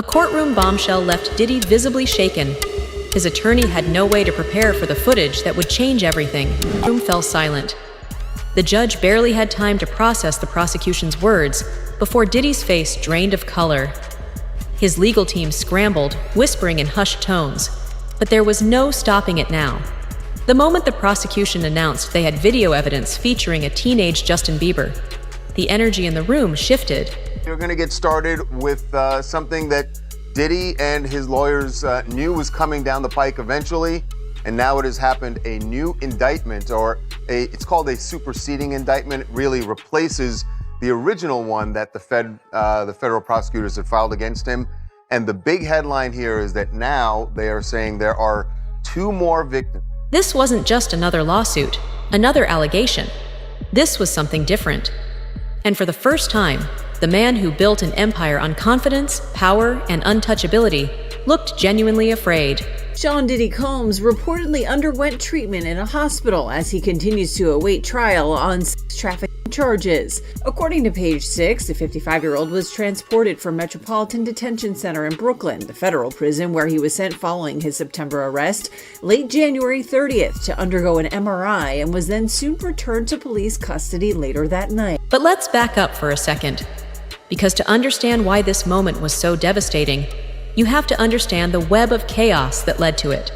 A courtroom bombshell left Diddy visibly shaken. His attorney had no way to prepare for the footage that would change everything. The room fell silent. The judge barely had time to process the prosecution's words before Diddy's face drained of color. His legal team scrambled, whispering in hushed tones, but there was no stopping it now. The moment the prosecution announced they had video evidence featuring a teenage Justin Bieber, the energy in the room shifted. We're going to get started with something that Diddy and his lawyers knew was coming down the pike eventually, and now it has happened. A new indictment, it's called a superseding indictment. It really replaces the original one that the federal prosecutors had filed against him. And the big headline here is that now they are saying there are 2 more victims. This wasn't just another lawsuit, another allegation. This was something different. And for the first time, the man who built an empire on confidence, power, and untouchability looked genuinely afraid. Sean Diddy Combs reportedly underwent treatment in a hospital as he continues to await trial on sex trafficking charges. According to Page 6, the 55-year-old was transported from Metropolitan Detention Center in Brooklyn, the federal prison where he was sent following his September arrest, late January 30th to undergo an MRI, and was then soon returned to police custody later that night. But let's back up for a second, because to understand why this moment was so devastating, you have to understand the web of chaos that led to it.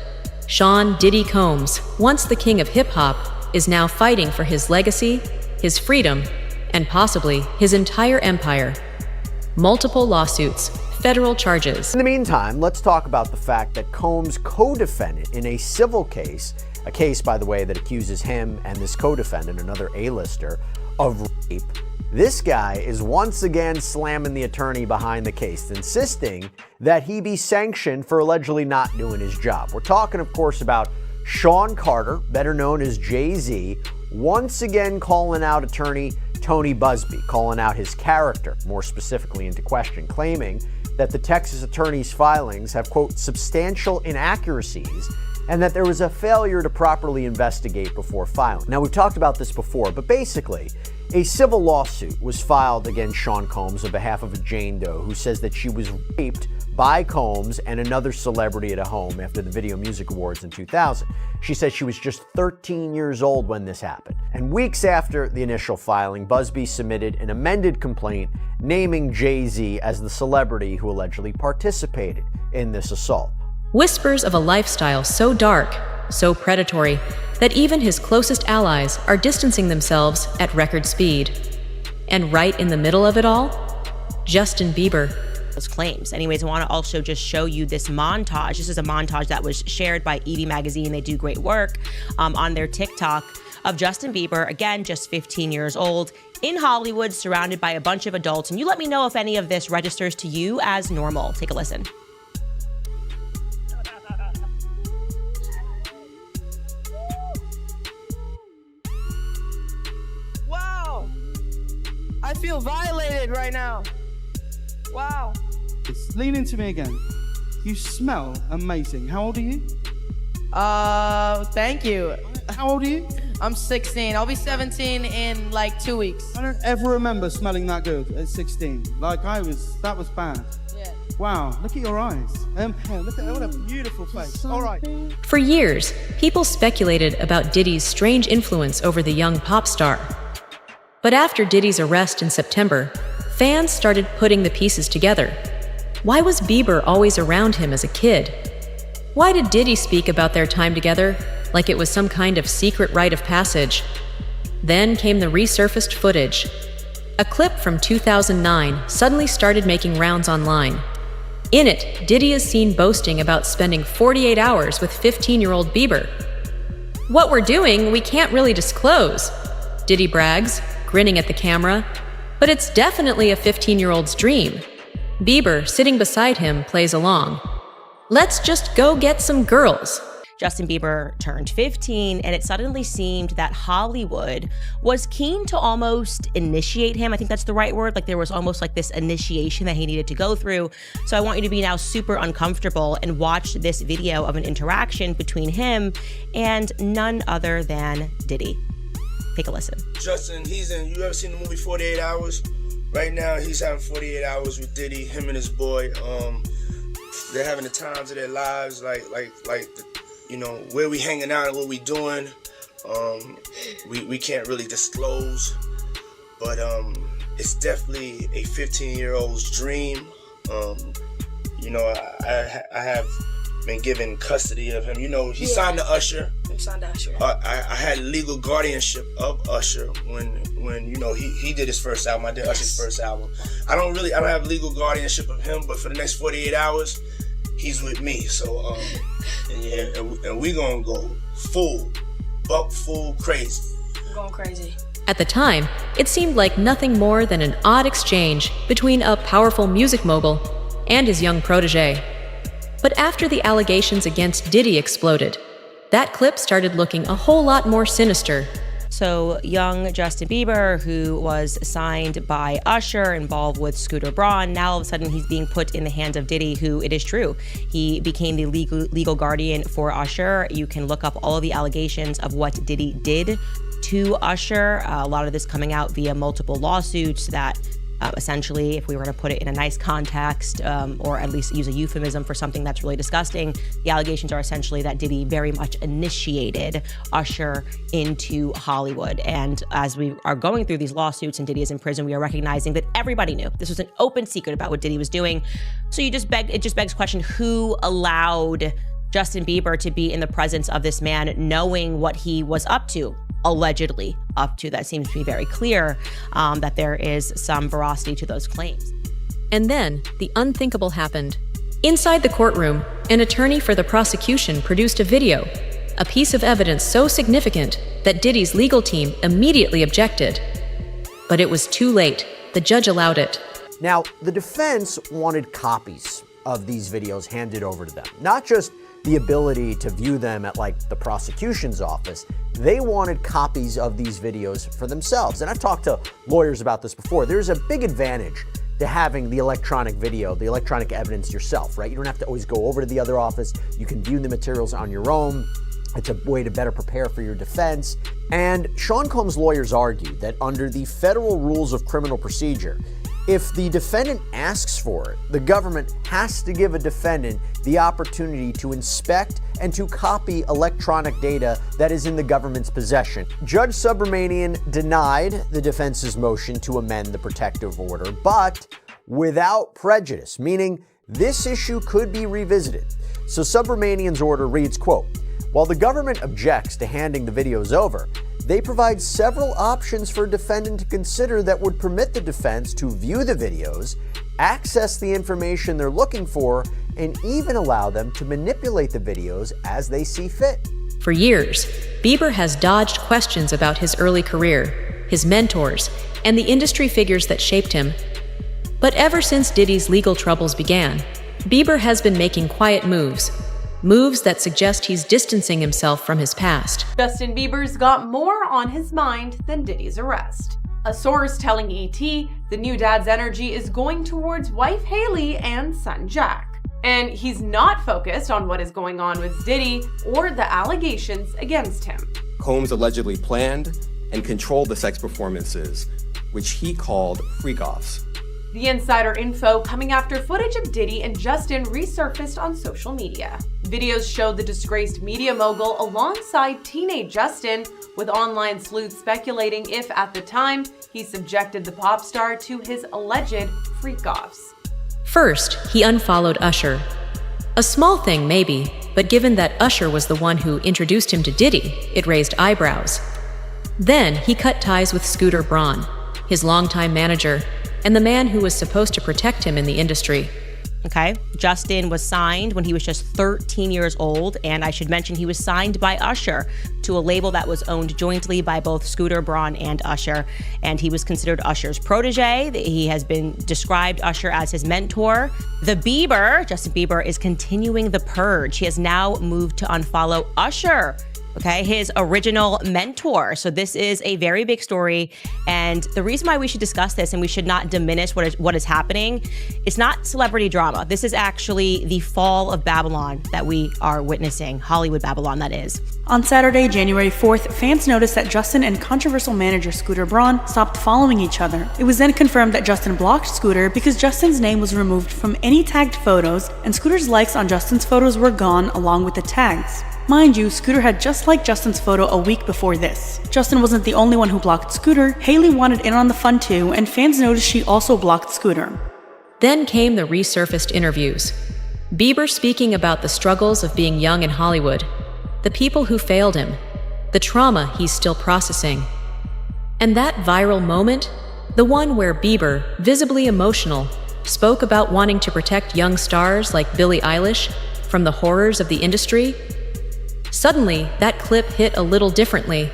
Sean Diddy Combs, once the king of hip-hop, is now fighting for his legacy, his freedom, and possibly his entire empire. Multiple lawsuits, federal charges. In the meantime, let's talk about the fact that Combs' co-defendant in a civil case, a case, by the way, that accuses him and this co-defendant, another A-lister, of rape. This guy is once again slamming the attorney behind the case, insisting that he be sanctioned for allegedly not doing his job. We're talking, of course, about Sean Carter, better known as Jay-Z, once again calling out attorney Tony Busby, calling out his character, more specifically into question, claiming that the Texas attorney's filings have, quote, substantial inaccuracies, and that there was a failure to properly investigate before filing. Now, we've talked about this before, but basically, a civil lawsuit was filed against Sean Combs on behalf of a Jane Doe who says that she was raped by Combs and another celebrity at a home after the Video Music Awards in 2000. She says she was just 13 years old when this happened. And weeks after the initial filing, Busby submitted an amended complaint naming Jay-Z as the celebrity who allegedly participated in this assault. Whispers of a lifestyle so dark, so predatory, that even his closest allies are distancing themselves at record speed. And right in the middle of it all, Justin Bieber. Those claims. Anyways, I want to also just show you this montage. This is a montage that was shared by Evie Magazine. They do great work on their TikTok of Justin Bieber, again, just 15 years old, in Hollywood, surrounded by a bunch of adults. And you let me know if any of this registers to you as normal. Take a listen. I feel violated right now. Wow. Lean into me again. You smell amazing. How old are you? Thank you. How old are you? I'm 16. I'll be 17 in like 2 weeks. I don't ever remember smelling that good at 16. Like that was bad. Yeah. Wow, look at your eyes. Look at what a beautiful face. All right. For years, people speculated about Diddy's strange influence over the young pop star. But after Diddy's arrest in September, fans started putting the pieces together. Why was Bieber always around him as a kid? Why did Diddy speak about their time together like it was some kind of secret rite of passage? Then came the resurfaced footage. A clip from 2009 suddenly started making rounds online. In it, Diddy is seen boasting about spending 48 hours with 15-year-old Bieber. "What we're doing, we can't really disclose," Diddy brags, grinning at the camera, but it's definitely a 15-year-old's dream. Bieber, sitting beside him, plays along. "Let's just go get some girls." Justin Bieber turned 15, and it suddenly seemed that Hollywood was keen to almost initiate him. I think that's the right word. Like there was almost like this initiation that he needed to go through. So I want you to be now super uncomfortable and watch this video of an interaction between him and none other than Diddy. Take a listen. Justin, you ever seen the movie 48 Hours? Right now, he's having 48 hours with Diddy, him and his boy. They're having the times of their lives, like you know, where we hanging out and what we doing. We can't really disclose, but it's definitely a 15-year-old's dream. You know, I have been given custody of him. You know, he signed to Usher. He signed to Usher. I had legal guardianship of Usher when you know he did his first album. I did Usher's first album. I don't have legal guardianship of him, but for the next 48 hours, he's with me. So and we gonna go full crazy. We're going crazy. At the time, it seemed like nothing more than an odd exchange between a powerful music mogul and his young protege. But after the allegations against Diddy exploded, that clip started looking a whole lot more sinister. So young Justin Bieber, who was signed by Usher, involved with Scooter Braun, now all of a sudden he's being put in the hands of Diddy, who, it is true, he became the legal guardian for Usher. You can look up all of the allegations of what Diddy did to Usher. A lot of this coming out via multiple lawsuits that essentially, if we were to put it in a nice context, or at least use a euphemism for something that's really disgusting, the allegations are essentially that Diddy very much initiated Usher into Hollywood. And as we are going through these lawsuits and Diddy is in prison, we are recognizing that everybody knew. This was an open secret about what Diddy was doing. So it just begs question, who allowed Justin Bieber to be in the presence of this man knowing what he was up to? Allegedly up to. That seems to be very clear that there is some veracity to those claims. And then the unthinkable happened. Inside the courtroom, an attorney for the prosecution produced a video, a piece of evidence so significant that Diddy's legal team immediately objected. But it was too late. The judge allowed it. Now, the defense wanted copies of these videos handed over to them, not just the ability to view them at like the prosecution's office. They wanted copies of these videos for themselves. And I've talked to lawyers about this before. There's a big advantage to having the electronic video, the electronic evidence yourself, right? You don't have to always go over to the other office. You can view the materials on your own. It's a way to better prepare for your defense. And Sean Combs' lawyers argued that under the federal rules of criminal procedure, if the defendant asks for it, the government has to give a defendant the opportunity to inspect and to copy electronic data that is in the government's possession. Judge Subramanian denied the defense's motion to amend the protective order, but without prejudice, meaning this issue could be revisited. So Subramanian's order reads, quote, "While the government objects to handing the videos over, they provide several options for a defendant to consider that would permit the defense to view the videos, access the information they're looking for, and even allow them to manipulate the videos as they see fit." For years, Bieber has dodged questions about his early career, his mentors, and the industry figures that shaped him. But ever since Diddy's legal troubles began, Bieber has been making quiet moves that suggest he's distancing himself from his past. Justin Bieber's got more on his mind than Diddy's arrest. A source telling ET the new dad's energy is going towards wife Haley and son Jack. And he's not focused on what is going on with Diddy or the allegations against him. Combs allegedly planned and controlled the sex performances, which he called freak-offs. The insider info coming after footage of Diddy and Justin resurfaced on social media. Videos showed the disgraced media mogul alongside teenage Justin, with online sleuths speculating if, at the time, he subjected the pop star to his alleged freak-offs. First, he unfollowed Usher. A small thing, maybe, but given that Usher was the one who introduced him to Diddy, it raised eyebrows. Then, he cut ties with Scooter Braun, his longtime manager, and the man who was supposed to protect him in the industry. Okay, Justin was signed when he was just 13 years old, and I should mention he was signed by Usher to a label that was owned jointly by both Scooter Braun and Usher, and he was considered Usher's protege. He has been described Usher as his mentor. Justin Bieber, is continuing the purge. He has now moved to unfollow Usher okay? His original mentor. So this is a very big story. And the reason why we should discuss this and we should not diminish what is happening, it's not celebrity drama. This is actually the fall of Babylon that we are witnessing, Hollywood Babylon, that is. On Saturday, January 4th, fans noticed that Justin and controversial manager Scooter Braun stopped following each other. It was then confirmed that Justin blocked Scooter because Justin's name was removed from any tagged photos, and Scooter's likes on Justin's photos were gone along with the tags. Mind you, Scooter had just liked Justin's photo a week before this. Justin wasn't the only one who blocked Scooter. Hailey wanted in on the fun too, and fans noticed she also blocked Scooter. Then came the resurfaced interviews. Bieber speaking about the struggles of being young in Hollywood, the people who failed him, the trauma he's still processing. And that viral moment, the one where Bieber, visibly emotional, spoke about wanting to protect young stars like Billie Eilish from the horrors of the industry. Suddenly, that clip hit a little differently.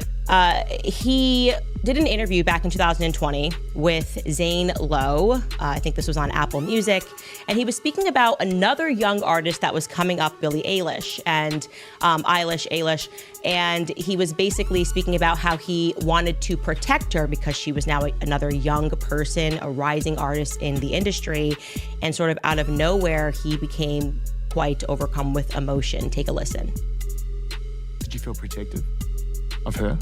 He did an interview back in 2020 with Zane Lowe. I think this was on Apple Music. And he was speaking about another young artist that was coming up, Billie Eilish, and Eilish. And he was basically speaking about how he wanted to protect her because she was now another young person, a rising artist in the industry. And sort of out of nowhere, he became quite overcome with emotion. Take a listen. Did you feel protective of her?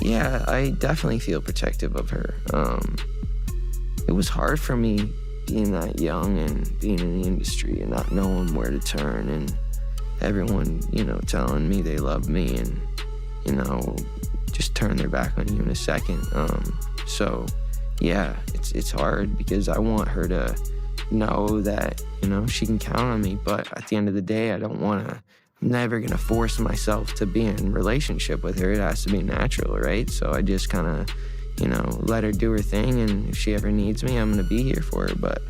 Yeah, I definitely feel protective of her. It was hard for me being that young and being in the industry and not knowing where to turn, and everyone, telling me they love me and, just turn their back on you in a second. So yeah, it's hard because I want her to know that, she can count on me, but at the end of the day, I'm never gonna force myself to be in a relationship with her. It has to be natural, right? So I just kind of, let her do her thing, and if she ever needs me, I'm gonna be here for her. But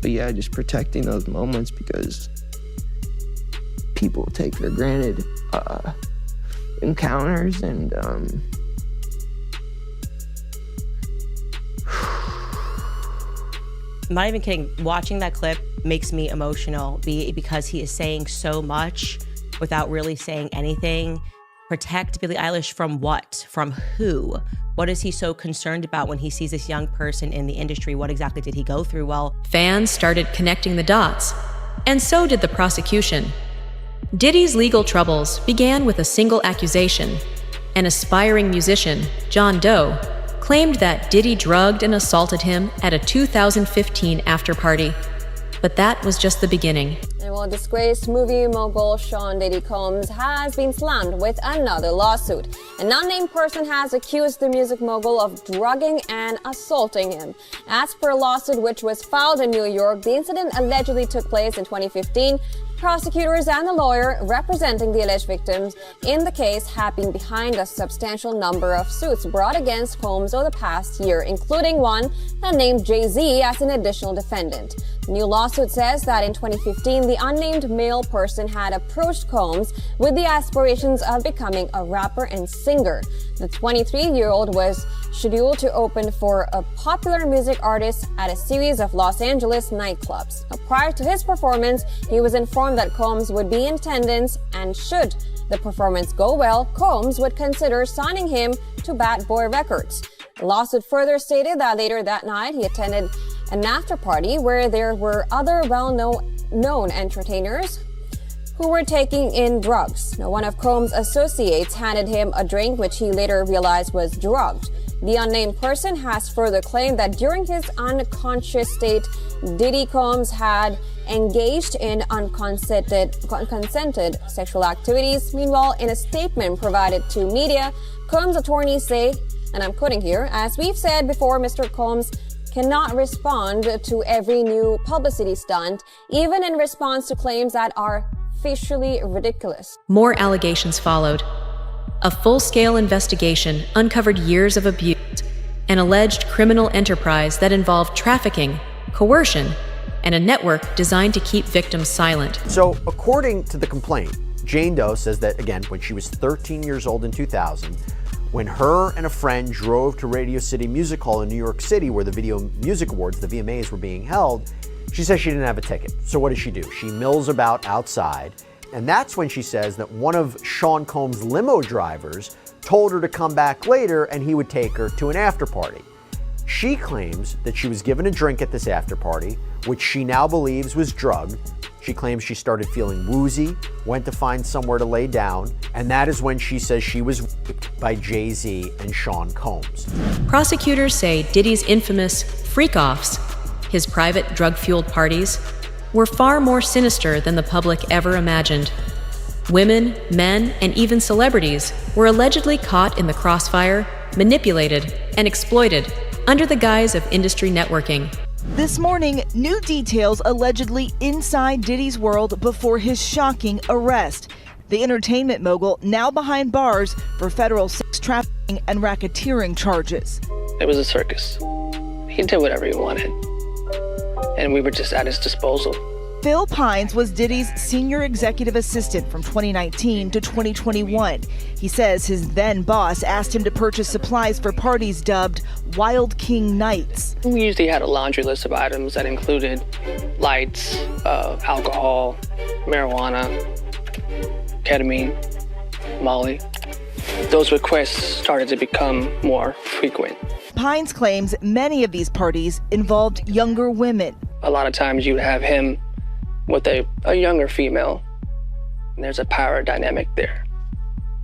yeah, just protecting those moments because people take for granted encounters, and I'm not even kidding. Watching that clip makes me emotional because he is saying so much without really saying anything. Protect Billie Eilish from what? From who? What is he so concerned about when he sees this young person in the industry? What exactly did he go through? Well, fans started connecting the dots, and so did the prosecution. Diddy's legal troubles began with a single accusation. An aspiring musician, John Doe, claimed that Diddy drugged and assaulted him at a 2015 after-party. But that was just the beginning. And while disgraced movie mogul Sean Diddy Combs has been slammed with another lawsuit. An unnamed person has accused the music mogul of drugging and assaulting him. As per a lawsuit which was filed in New York, the incident allegedly took place in 2015. Prosecutors and the lawyer representing the alleged victims in the case have been behind a substantial number of suits brought against Combs over the past year, including one that named Jay-Z as an additional defendant. The new lawsuit says that in 2015, the unnamed male person had approached Combs with the aspirations of becoming a rapper and singer. The 23-year-old was scheduled to open for a popular music artist at a series of Los Angeles nightclubs. Now, prior to his performance, he was informed that Combs would be in attendance, and should the performance go well, Combs would consider signing him to Bad Boy Records. The lawsuit further stated that later that night he attended an after party where there were other well-known entertainers who were taking in drugs. Now, one of Combs' associates handed him a drink which he later realized was drugged. The unnamed person has further claimed that during his unconscious state, Diddy Combs had engaged in unconsented sexual activities. Meanwhile, in a statement provided to media, Combs' attorneys say, and I'm quoting here, "As we've said before, Mr. Combs cannot respond to every new publicity stunt, even in response to claims that are facially ridiculous." More allegations followed. A full-scale investigation uncovered years of abuse, an alleged criminal enterprise that involved trafficking, coercion, and a network designed to keep victims silent. So, according to the complaint, Jane Doe says that, again, when she was 13 years old in 2000, when her and a friend drove to Radio City Music Hall in New York City, where the Video Music Awards, the VMAs, were being held, she says she didn't have a ticket. So what does? She mills about outside, And that's when she says that one of Sean Combs' limo drivers told her to come back later and he would take her to an after party. She claims that she was given a drink at this after party, which she now believes was drugged. She claims she started feeling woozy, went to find somewhere to lay down, and that is when she says she was raped by Jay-Z and Sean Combs. Prosecutors say Diddy's infamous freak-offs, his private drug-fueled parties, were far more sinister than the public ever imagined. Women, men, and even celebrities were allegedly caught in the crossfire, manipulated, and exploited under the guise of industry networking. This morning, new details allegedly inside Diddy's world before his shocking arrest. The entertainment mogul now behind bars for federal sex trafficking and racketeering charges. It was a circus. He did whatever he wanted, and we were just at his disposal. Phil Pines was Diddy's senior executive assistant from 2019 to 2021. He says his then boss asked him to purchase supplies for parties dubbed Wild King Nights. We usually had a laundry list of items that included lights, alcohol, marijuana, ketamine, Molly. Those requests started to become more frequent. Pines claims many of these parties involved younger women. A lot of times you would have him with a younger female, and there's a power dynamic there.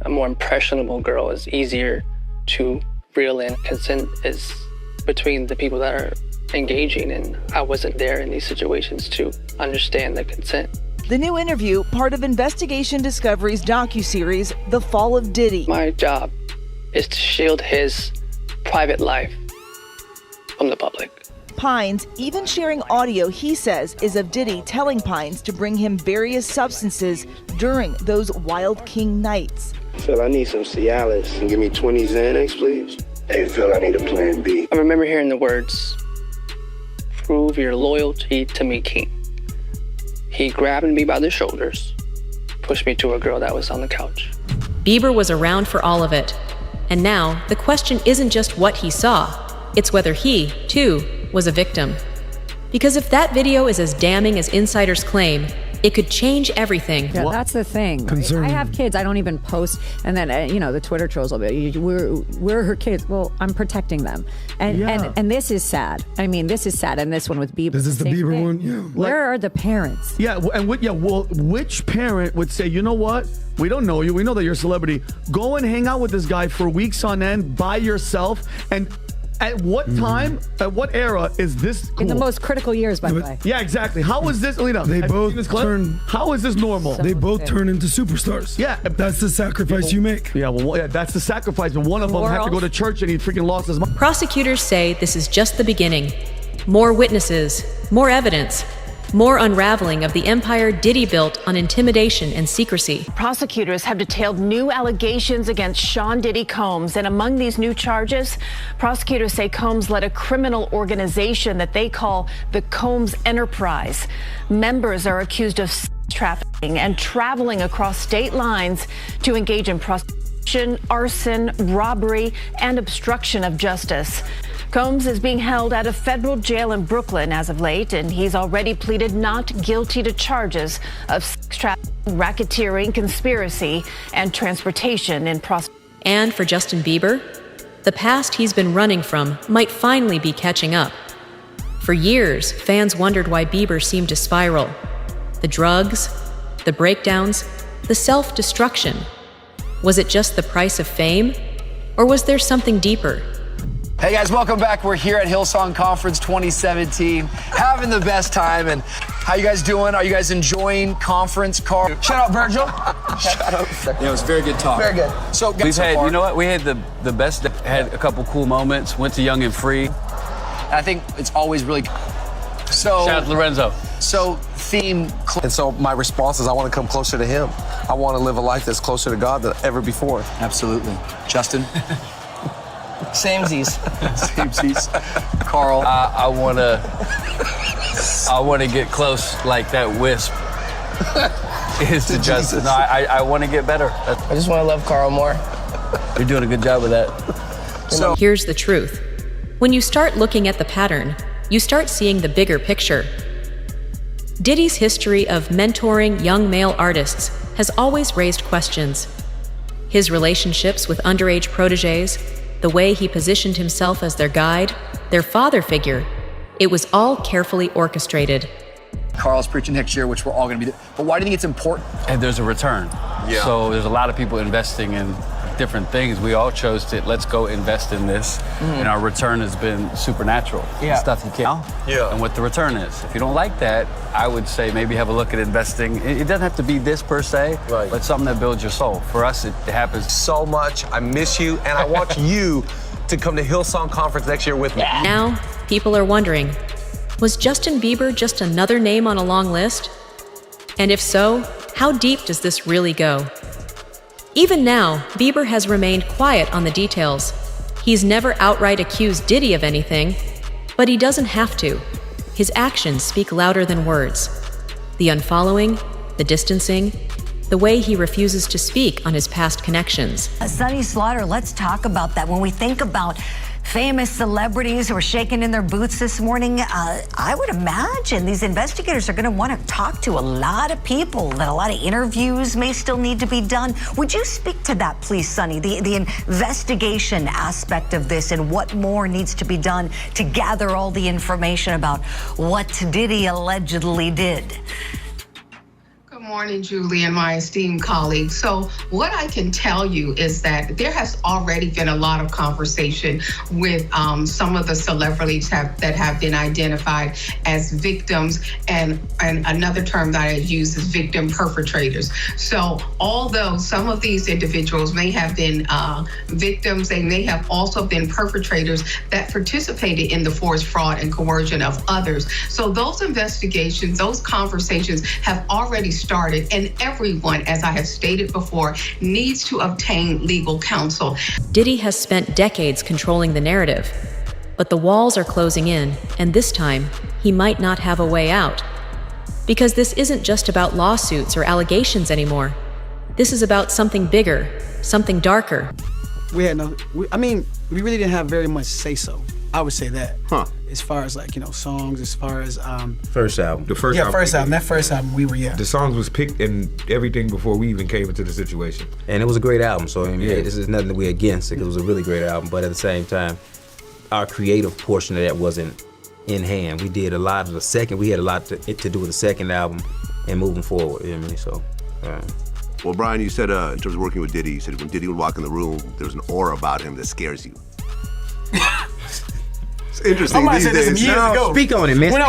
A more impressionable girl is easier to reel in. Consent is between the people that are engaging, and I wasn't there in these situations to understand the consent. The new interview, part of Investigation Discovery's docuseries, The Fall of Diddy. My job is to shield his private life from the public. Pines even sharing audio he says is of Diddy telling Pines to bring him various substances during those Wild King nights. Phil, I need some Cialis. And give me 20 Xanax, please. Hey, Phil, I need a plan B. I remember hearing the words, "Prove your loyalty to me, King." He grabbed me by the shoulders, pushed me to a girl that was on the couch. Bieber was around for all of it. And now, the question isn't just what he saw, it's whether he, too, was a victim. Because if that video is as damning as insiders claim, it could change everything. Yeah, that's the thing. Right? I have kids. I don't even post. And then, the Twitter trolls will be, we're her kids. Well, I'm protecting them. And this is sad. I mean, this is sad. And this one with Bieber. This is the Bieber thing. one? Yeah. Where are the parents? Yeah, and which parent would say, you know what? We don't know you. We know that you're a celebrity. Go and hang out with this guy for weeks on end by yourself. And at what time, at what era is this cool? In the most critical years, by the way. Yeah, exactly. How is this, Alina? They both turn. How is this normal? They both turn into superstars. Yeah. That's the sacrifice you make. Yeah, that's the sacrifice. But one of them had to go to church and he freaking lost his mind. Prosecutors say this is just the beginning. More witnesses, more evidence, more unraveling of the empire Diddy built on intimidation and secrecy. Prosecutors have detailed new allegations against Sean Diddy Combs, and among these new charges, prosecutors say Combs led a criminal organization that they call the Combs Enterprise. Members are accused of sex trafficking and traveling across state lines to engage in prostitution, arson, robbery, and obstruction of justice. Combs is being held at a federal jail in Brooklyn as of late, and he's already pleaded not guilty to charges of sex trafficking, racketeering, conspiracy, and transportation in prostitution. And for Justin Bieber, the past he's been running from might finally be catching up. For years, fans wondered why Bieber seemed to spiral. The drugs, the breakdowns, the self-destruction. Was it just the price of fame? Or was there something deeper? Hey guys, welcome back. We're here at Hillsong Conference 2017, having the best time. And how you guys doing? Are you guys enjoying conference? Carl, shout out Virgil. Shout out. Yeah, it was a very good talk. Very good. So we've had, you know what? We had the best. Had a couple cool moments. Went to Young and Free. And I think it's always really. So shout out to Lorenzo. So theme. And so my response is I want to come closer to him. I want to live a life that's closer to God than ever before. Absolutely. Justin. Samesies. Carl, I want to get close like that wisp is to Justin. No, I want to get better. I just want to love Carl more. You're doing a good job with that. So here's the truth. When you start looking at the pattern, you start seeing the bigger picture. Diddy's history of mentoring young male artists has always raised questions. His relationships with underage protégés, the way he positioned himself as their guide, their father figure, it was all carefully orchestrated. Carl's preaching next year, which we're all going to be. But why do you think it's important? And there's a return. Yeah. So there's a lot of people investing in different things. We all chose to let's go invest in this, and our return has been supernatural. Yeah. Stuff you can't. Yeah. And what the return is. If you don't like that, I would say maybe have a look at investing. It doesn't have to be this per se, Right. but something that builds your soul. For us, it happens. So much. I miss you, and I want you to come to Hillsong Conference next year with me. Now, people are wondering, was Justin Bieber just another name on a long list? And if so, how deep does this really go? Even now, Bieber has remained quiet on the details. He's never outright accused Diddy of anything, but he doesn't have to. His actions speak louder than words. The unfollowing, the distancing, the way he refuses to speak on his past connections. Sonny Slaughter, let's talk about that. When we think about famous celebrities who are shaking in their boots this morning, I would imagine these investigators are going to want to talk to a lot of people, that a lot of interviews may still need to be done. Would you speak to that, please, Sonny, the investigation aspect of this and what more needs to be done to gather all the information about what Diddy allegedly did? Good morning, Julie and my esteemed colleagues. So what I can tell you is that there has already been a lot of conversation with some of the celebrities that have been identified as victims, and another term that I use is victim perpetrators. So although some of these individuals may have been victims, they may have also been perpetrators that participated in the forced fraud and coercion of others. So those investigations, those conversations have already started, and everyone, as I have stated before, needs to obtain legal counsel. Diddy has spent decades controlling the narrative, but the walls are closing in, and this time, he might not have a way out. Because this isn't just about lawsuits or allegations anymore. This is about something bigger, something darker. We really didn't have very much say-so. I would say that. Huh. As far as songs, as far as first album. The first album. First album. That first album The songs was picked and everything before we even came into the situation. And it was a great album, so this is nothing that we're against. It was a really great album, but at the same time, our creative portion of that wasn't in hand. We did a lot of the second. We had a lot to do with the second album and moving forward. You know what I mean? So. Well, Brian, you said in terms of working with Diddy, you said when Diddy would walk in the room, there's an aura about him that scares you. It's interesting. I might have said this some years ago. Speak on it, man. Speak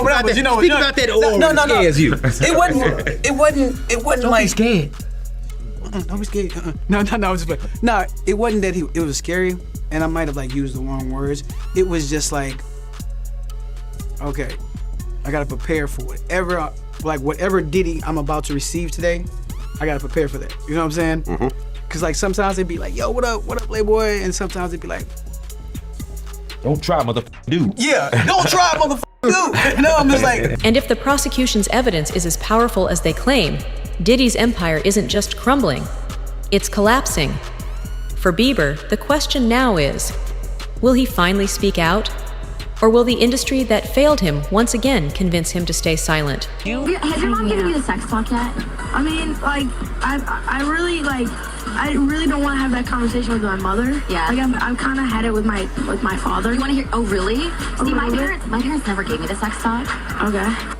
about that aura that scares you. It wasn't Don't like be scared. Don't be scared. No, I was just like, no, it wasn't that it was scary, and I might have used the wrong words. It was just like, okay, I gotta prepare for whatever Diddy I'm about to receive today. I gotta prepare for that. You know what I'm saying? Mm-hmm. Cause sometimes it'd be like, yo, what up, Playboy? And sometimes it'd be like, don't try, motherfucker, dude. Yeah, don't try, motherfucker, dude. No, I'm just like. And if the prosecution's evidence is as powerful as they claim, Diddy's empire isn't just crumbling, it's collapsing. For Bieber, the question now is, will he finally speak out? Or will the industry that failed him once again convince him to stay silent? Has your mom given you the sex talk yet? I mean, I really don't want to have that conversation with my mother. Yeah. I've kind of had it with my father. You want to hear? Oh, really? See, my parents never gave me the sex talk. Okay.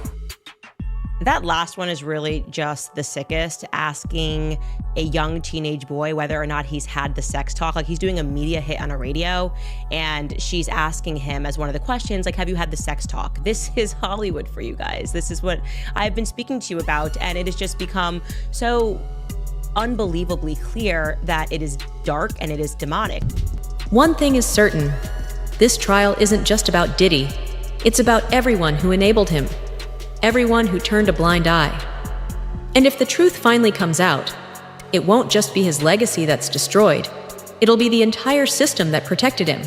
That last one is really just the sickest, asking a young teenage boy whether or not he's had the sex talk. He's doing a media hit on a radio, and she's asking him as one of the questions, have you had the sex talk? This is Hollywood for you guys. This is what I've been speaking to you about, and it has just become so unbelievably clear that it is dark and it is demonic. One thing is certain, this trial isn't just about Diddy. It's about everyone who enabled him. Everyone who turned a blind eye. And if the truth finally comes out, it won't just be his legacy that's destroyed. It'll be the entire system that protected him.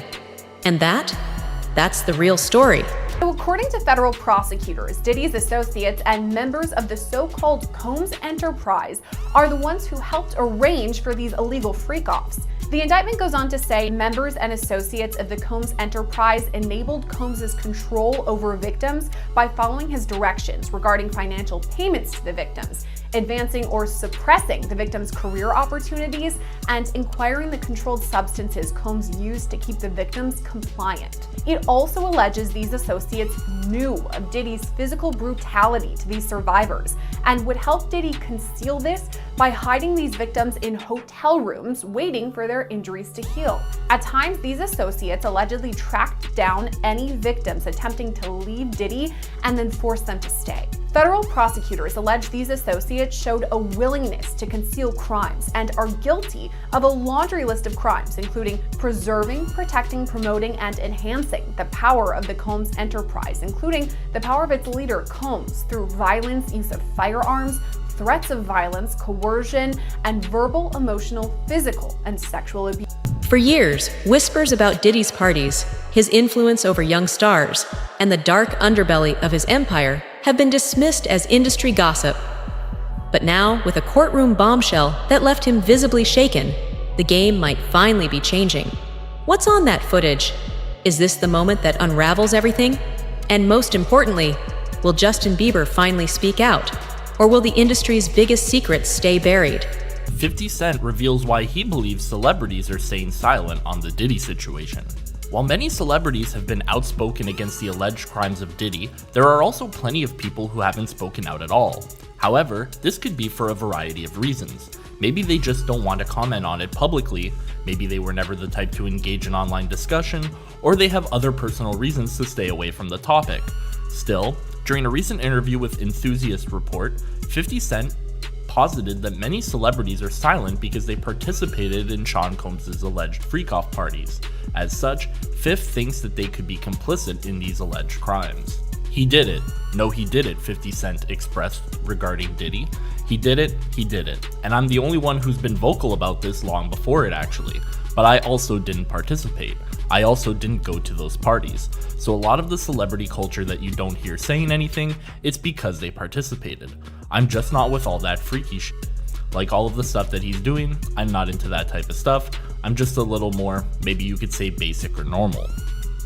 And that's the real story. So according to federal prosecutors, Diddy's associates and members of the so-called Combs enterprise are the ones who helped arrange for these illegal freak-offs. The indictment goes on to say members and associates of the Combs enterprise enabled Combs' control over victims by following his directions regarding financial payments to the victims, advancing or suppressing the victim's career opportunities, and acquiring the controlled substances Combs used to keep the victims compliant. It also alleges these associates knew of Diddy's physical brutality to these survivors and would help Diddy conceal this by hiding these victims in hotel rooms, waiting for their injuries to heal. At times, these associates allegedly tracked down any victims attempting to leave Diddy and then forced them to stay. Federal prosecutors allege these associates showed a willingness to conceal crimes and are guilty of a laundry list of crimes, including preserving, protecting, promoting, and enhancing the power of the Combs enterprise, including the power of its leader, Combs, through violence, use of firearms, threats of violence, coercion, and verbal, emotional, physical, and sexual abuse. For years, whispers about Diddy's parties, his influence over young stars, and the dark underbelly of his empire have been dismissed as industry gossip. But now, with a courtroom bombshell that left him visibly shaken, the game might finally be changing. What's on that footage? Is this the moment that unravels everything? And most importantly, will Justin Bieber finally speak out? Or will the industry's biggest secrets stay buried? 50 Cent reveals why he believes celebrities are staying silent on the Diddy situation. While many celebrities have been outspoken against the alleged crimes of Diddy, there are also plenty of people who haven't spoken out at all. However, this could be for a variety of reasons. Maybe they just don't want to comment on it publicly, maybe they were never the type to engage in online discussion, or they have other personal reasons to stay away from the topic. Still, during a recent interview with Enthusiast Report, 50 Cent posited that many celebrities are silent because they participated in Sean Combs' alleged freak-off parties. As such, Fifth thinks that they could be complicit in these alleged crimes. He did it. No, he did it, 50 Cent expressed regarding Diddy. He did it, and I'm the only one who's been vocal about this long before it actually. But I also didn't participate. I also didn't go to those parties. So a lot of the celebrity culture that you don't hear saying anything, it's because they participated. I'm just not with all that freaky shit. Like all of the stuff that he's doing, I'm not into that type of stuff. I'm just a little more, maybe you could say basic or normal.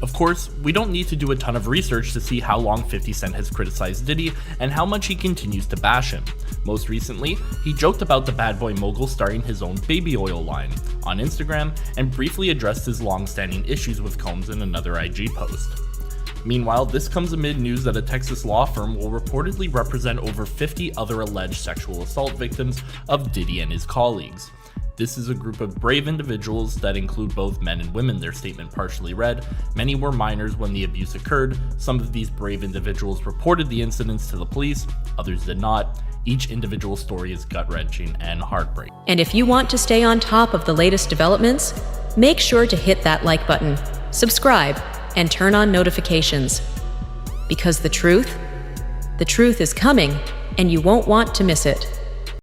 Of course, we don't need to do a ton of research to see how long 50 Cent has criticized Diddy and how much he continues to bash him. Most recently, he joked about the bad boy mogul starting his own baby oil line on Instagram and briefly addressed his long-standing issues with Combs in another IG post. Meanwhile, this comes amid news that a Texas law firm will reportedly represent over 50 other alleged sexual assault victims of Diddy and his colleagues. This is a group of brave individuals that include both men and women, their statement partially read. Many were minors when the abuse occurred. Some of these brave individuals reported the incidents to the police, others did not. Each individual story is gut-wrenching and heartbreaking. And if you want to stay on top of the latest developments, make sure to hit that like button, subscribe, and turn on notifications. Because the truth is coming, and you won't want to miss it.